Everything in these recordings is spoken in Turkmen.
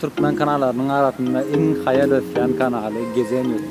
Türkmen kanallarının arasında en hayal etken kanalı Gezenius.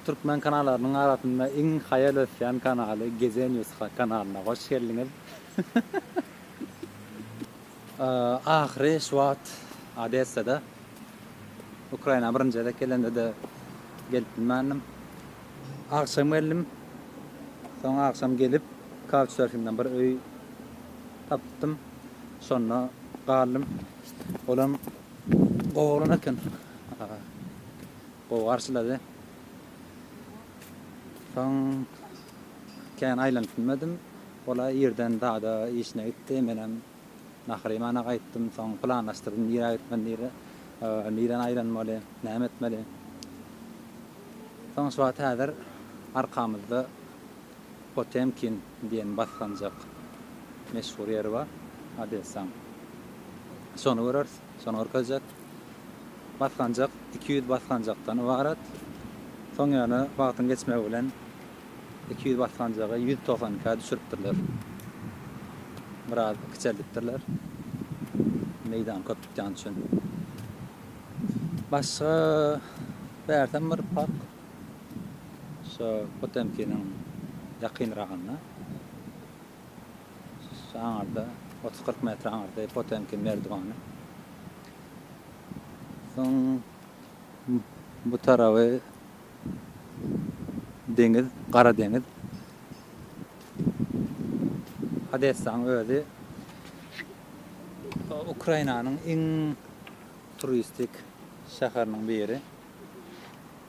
Türkmen kanallarının arasında en hayal etken kanalı Gezenius kanalına hoş geldiniz. Ahire şu an Odessada Ukraina birinci kelende de gelip bilmändim. Akşam geldim. Sonra akşam gelip couchsurfing'den bir öy taptım. Sonra kaldım. Olam qoğulanarken qoğu karşıladı. Son keyin aylanmadim. Ola yerden dağda işine gittim. Menem Nahrimana qaytdım. Son planlaştırdım. Nire gitmen niren aylanmalı, näme etmeli. Son şuat häzir arkamızda Potemkin diyen bassancak meşhur yeri var. Odessa. Sonu görürüz. Sonu orkacak. Bassancak 200 bassancaktan ibaret. Son yana vaqtın geçmegi bilen 200 bassancağı 190'a düşürüpdirler. Biraz kiçeldipdirler. Meydan köpükden üçün. Başka berden bir park. Şu Potemkin'in yakınrağına. Şu anarda 30-40 metre anarda Potemkin merdivanı. Son bu tarafı deňiz, Gara deňiz. Odessa'nın özü Ukrainanyň en turistik şäheriniň biri.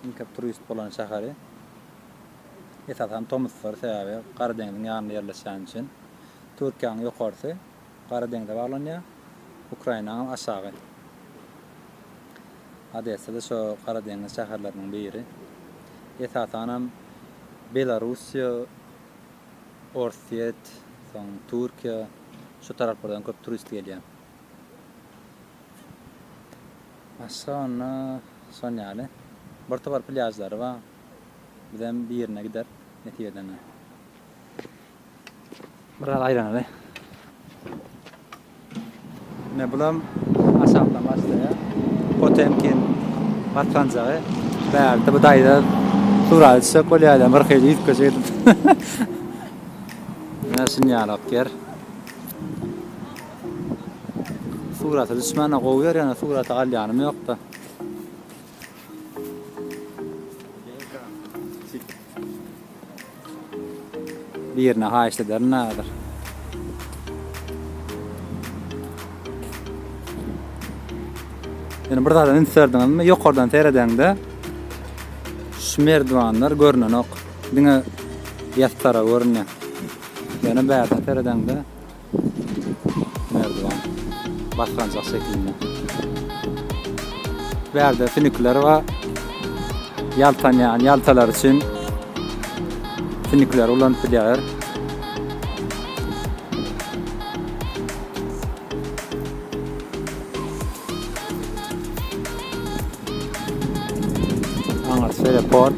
En köp turist bolan şäheri. Esasen Tomyslar sebäbi Gara deňiziň ýanynda ýerleşýän üçin Türkiýanyň ýokarysy Gara deňize baglanýar, Ukrainanyň aşagy. Odessada şu Gara deňiz şäherleriniň biri. Esasen Belarusya, Orset, son Türkiýe, şu taraplardan köp turist gelýär. Aşağına son ýaly bir topar pляжlary var. Bizem bir ýerine gider, netiýeden. Biraz aýranaly. Ne bulam aşağıdan başlaýar. Potemkin batsanjagy. Bäýerde bu daýda Tural şokolada bir hili ýetkeşdi. Näsin ýalap ger. Suraty düşmana goýar ýa-da suraty alýanym ýokda. Bir ýerine haýyşlar nädir? Yani burada da inserdiňizmi ýokardan seredäňde merdivanlar görünenok. Diňe ýastara görünýär. Ýa-ni bäýärden seredäňde merdivan basgancak şeklinde. Bäýärde finikler we ýaltanýan ýaltalar üçin finikler ulanyp bilýär. Port.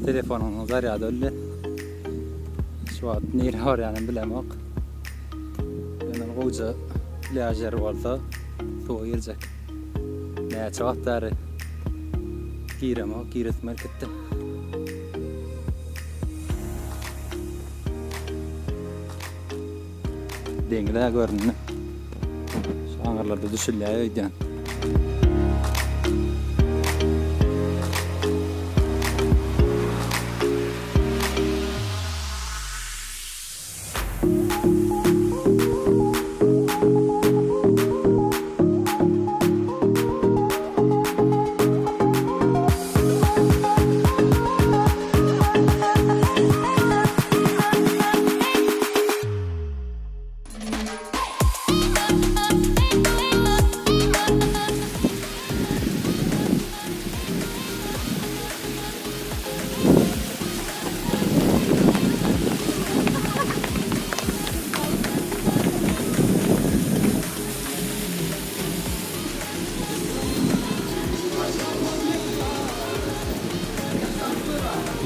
Telefonum zaryada öldü. Şu an nere var yani bilemek. Yani koca pляжер bolsa suwa girecek. Näçe wagtary giremek, giretmek ketdi. Deňler görünýär. Şu aňarlarda düşülýär edýän.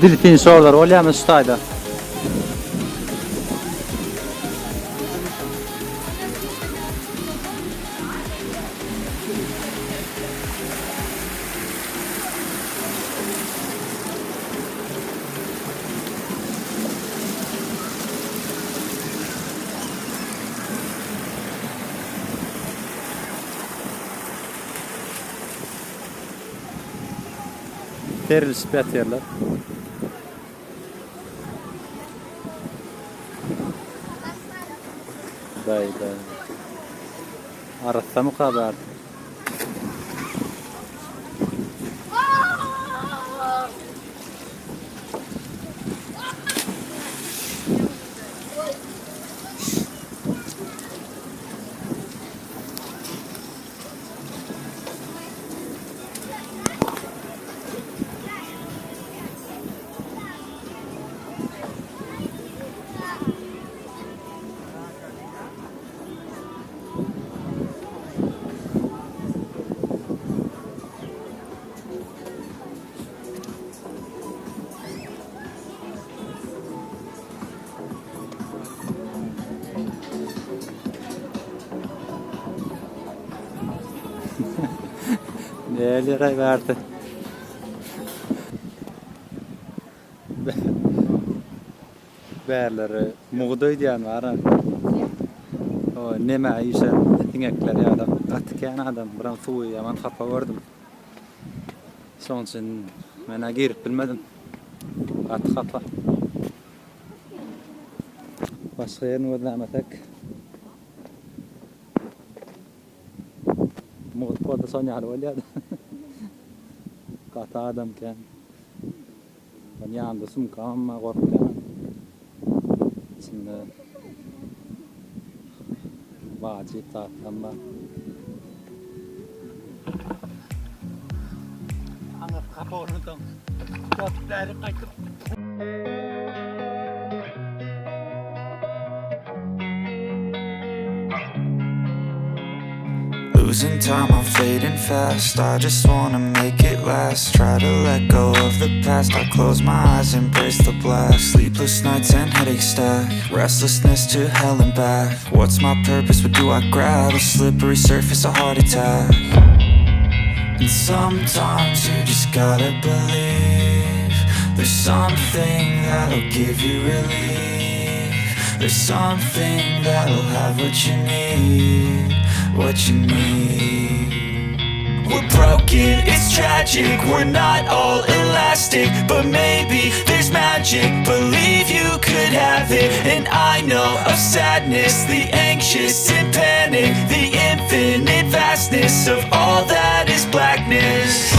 Delfin şorlar olyamy ştaýda. Terilip ýatýarlar. Bayda. Arasda mukabar. Neler verdi. Bärleri muğday diýen bar. O neme ýeşe tiňekler ýa-da atkan adam bilen suwy ýaman hapa gördüm. Şoň üçin mena girip bilmedim. At hapa. Başga ýerine gözlemetek. Muğday bolsa soňar bolýar. Kata adam ken. Ben ýandy sumkam amma gorkdan. Içinde vacip tatlan var. Anıp kapı orundan. Kopları kaçıp. Losing time, I'm fading fast. I just wanna make it last. Try to let go of the past. I close my eyes, embrace the black. Sleepless nights and headaches stack. Restlessness to hell and back. What's my purpose? What do I grab? A slippery surface, a heart attack. And sometimes you just gotta believe there's something that'll give you relief. There's something that'll have what you need. What you need. We're broken, it's tragic. We're not all elastic, but maybe there's magic. Believe you could have it. And I know of sadness, the anxious and panic, the infinite vastness of all that is blackness.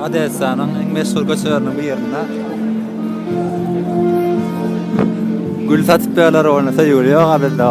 Odessanyň iň meşhur göçörüniň birinde gül satyp berler oňa saýýurýar gabilda.